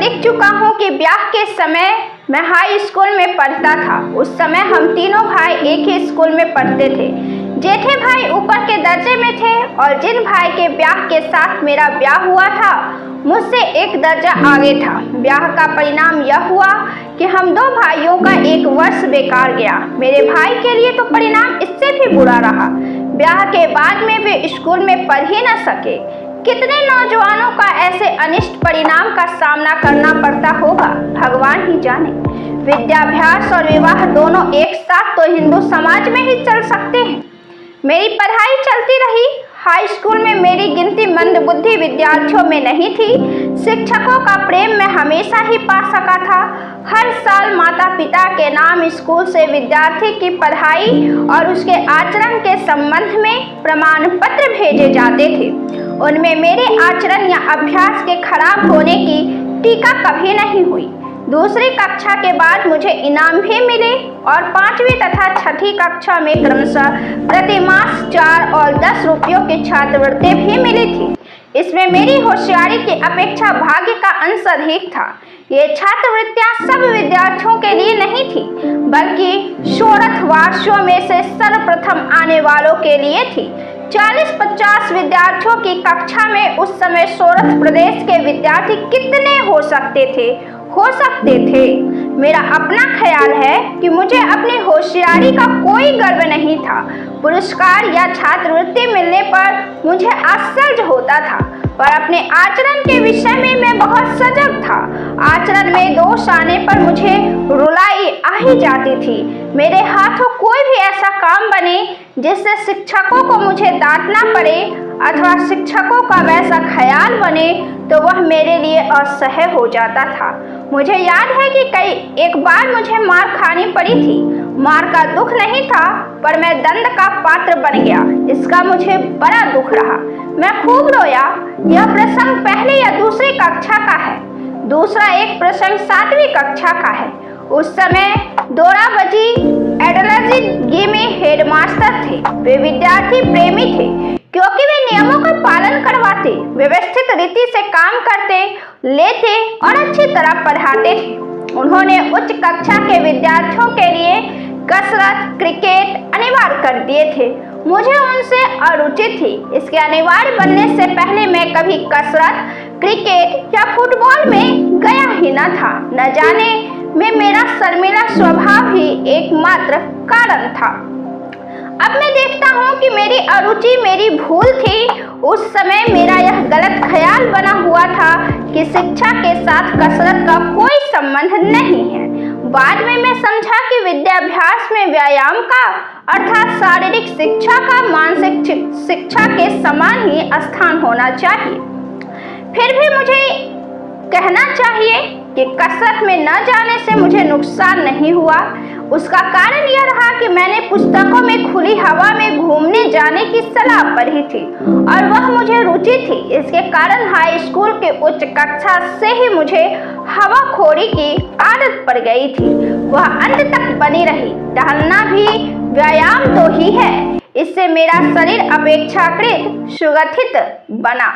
लिख चुका हूँ कि ब्याह के समय मैं हाई स्कूल में पढ़ता था। उस समय हम तीनों भाई एक ही स्कूल में पढ़ते थे। जेठे भाई ऊपर के दर्जे में थे और जिन भाई के ब्याह के साथ मेरा ब्याह हुआ था मुझसे एक दर्जा आगे था। ब्याह का परिणाम यह हुआ कि हम दो भाइयों का एक वर्ष बेकार गया। मेरे भाई के लिए तो परिणाम इससे भी बुरा रहा। ब्याह के बाद में वे स्कूल में पढ़ ही न सके। कितने नौजवानों का ऐसे अनिष्ट परिणाम का सामना करना पड़ता होगा, भगवान ही जाने। विद्याभ्यास और विवाह दोनों एक साथ तो हिंदू समाज में ही चल सकते हैं। मेरी पढ़ाई चलती रही। हाई स्कूल में मेरी गिनती मंदबुद्धि विद्यार्थियों में नहीं थी। शिक्षकों का प्रेम मैं हमेशा ही पा सका था। हर साल माता पिता के नाम स्कूल से विद्यार्थी की पढ़ाई और उसके आचरण के संबंध में प्रमाण पत्र भेजे जाते थे। उनमें मेरे आचरण या अभ्यास के खराब होने की टीका कभी नहीं हुई। दूसरी कक्षा के बाद मुझे इनाम भी मिले और 5वीं तथा 6ठी कक्षा में क्रमशः प्रति मास 4 और 10 रुपयों की छात्रवृत्ति भी मिली थी। इसमें मेरी होशियारी की अपेक्षा भाग्य का अंश अधिक था। ये छात्रवृत्तियां सब विद्यार्थियों के लिए नहीं थी, बल्कि षोडशवासियों में से सर्वप्रथम आने वालों के लिए थी। 40-50 विद्यार्थियों की कक्षा में उस समय सोरठ प्रदेश के विद्यार्थी कितने हो सकते थे। मेरा अपना ख्याल है कि मुझे अपनी होशियारी का कोई गर्व नहीं था। पुरस्कार या छात्रवृत्ति मिलने पर मुझे आश्चर्य होता था, पर अपने आचरण के विषय में मैं बहुत सजग था। आचरण में दोष आने पर मुझे रुलाई आ ही जाती थी। मेरे हाथों कोई भी ऐसा काम बने जिससे शिक्षकों को मुझे डांटना पड़े अथवा शिक्षकों का वैसा ख्याल बने तो वह मेरे लिए असह्य हो जाता था। मुझे याद है कि एक बार मुझे मार खानी पड़ी थी। मार का दुख नहीं था, पर मैं दंड का पात्र बन गया। इसका मुझे बड़ा दुख रहा। मैं खूब रोया। यह प्रसंग पहली या दूसरी कक्षा का है। दूसरा एक प्रसंग 7वीं कक्षा का है। उस समय दोराबजी एडलजी में हेडमास्टर थे। वे विद्यार्थी प्रेमी थे क्योंकि वे नियमों का पालन करवाते, व्यवस्थित रीति से काम करते, लेते और अच्छी तरह पढ़ाते थे। उन्होंने उच्च कक्षा के विद्यार्थियों के लिए कसरत, क्रिकेट अनिवार्य कर दिए थे। मुझे उनसे अरुचि थी। इसके अनिवार्य बनने से पहले मैं कभी कसरत, क्रिकेट या फुटबॉल में गया ही न था। न जाने में मेरा शर्मीला स्वभाव ही एकमात्र कारण था। अब मैं देखता हूँ कि मेरी अरुचि मेरी भूल थी। उस समय मेरा यह गलत ख्याल बना हुआ था कि शिक्षा के साथ कसरत का कोई संबंध नहीं है। बाद में मैं समझा कि विद्याभ्यास में व्यायाम का अर्थात शारीरिक शिक्षा का मानसिक शिक्षा के समान ही स्थान होना चाहिए। फिर भी मुझे कहना चाहिए कि कसरत में न जाने से मुझे नुकसान नहीं हुआ। उसका कारण यह रहा कि मैंने पुस्तकों में खुली हवा में घूमने जाने की सलाह पढ़ी थी और वह मुझे रुचि थी। इसके कारण हाई स्कूल के उच्च कक्षा से ही मुझे हवाखोरी की आदत पड़ गई थी। वह अंत तक बनी रही। टहलना भी व्यायाम तो ही है। इससे मेरा शरीर अपेक्षाकृत सुगठित बना।